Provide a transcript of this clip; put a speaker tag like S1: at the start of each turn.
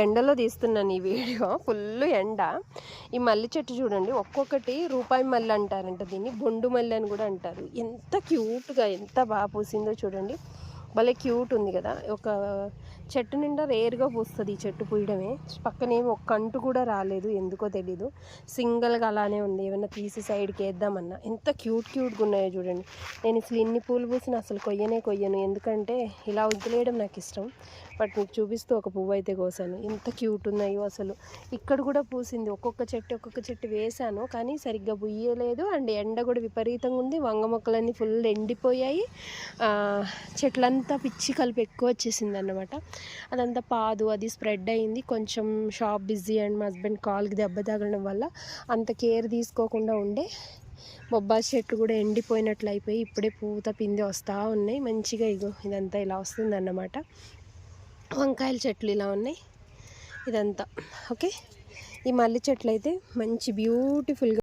S1: ఎండలో తీస్తున్నాను ఈ వీడియో. ఫుల్ ఎండ. ఈ మల్లె చెట్టు చూడండి, ఒక్కొక్కటి రూపాయి మల్లె అంటారంట, దీన్ని బొండు మల్లె అని కూడా అంటారు. ఎంత క్యూట్గా ఎంత బాగా పూసిందో చూడండి, భలే క్యూట్ ఉంది కదా. ఒక చెట్టు నిండా రేర్గా పూస్తుంది ఈ చెట్టు పూయడమే. పక్కనేమో ఒక్క అంటు కూడా రాలేదు, ఎందుకో తెలీదు, సింగిల్గా అలానే ఉంది. ఏమైనా తీసి సైడ్కి వేద్దామన్నా ఎంత క్యూట్గా ఉన్నాయో చూడండి. నేను అసలు ఇన్ని పూలు పూసిన అసలు కొయ్యను, ఎందుకంటే ఇలా వదిలేయడం నాకు ఇష్టం. బట్ మీకు చూపిస్తూ ఒక పువ్వు అయితే కోసాను. ఎంత క్యూట్ ఉన్నాయో అసలు. ఇక్కడ కూడా పూసింది. ఒక్కొక్క చెట్టు వేసాను, కానీ సరిగ్గా పుయ్యలేదు. అండ్ ఎండ కూడా విపరీతంగా ఉంది. వంగ మొక్కలన్నీ ఫుల్ ఎండిపోయాయి. చెట్లంతా పిచ్చి కలిపి ఎక్కువ వచ్చేసింది అన్నమాట. అదంతా పాదు అది స్ప్రెడ్ అయింది. కొంచెం షాప్ బిజీ అండ్ మా హస్బెండ్ కాల్కి దెబ్బ తగలడం వల్ల అంత కేర్ తీసుకోకుండా ఉండే బొబ్బాయి చెట్లు కూడా ఎండిపోయినట్లు అయిపోయి ఇప్పుడే పూత పిండి వస్తూ ఉన్నాయి మంచిగా. ఇదంతా ఇలా వస్తుంది అన్నమాట. వంకాయల చెట్లు ఇలా ఉన్నాయి ఇదంతా. ఓకే, ఈ మల్లె చెట్లు అయితే మంచి బ్యూటిఫుల్గా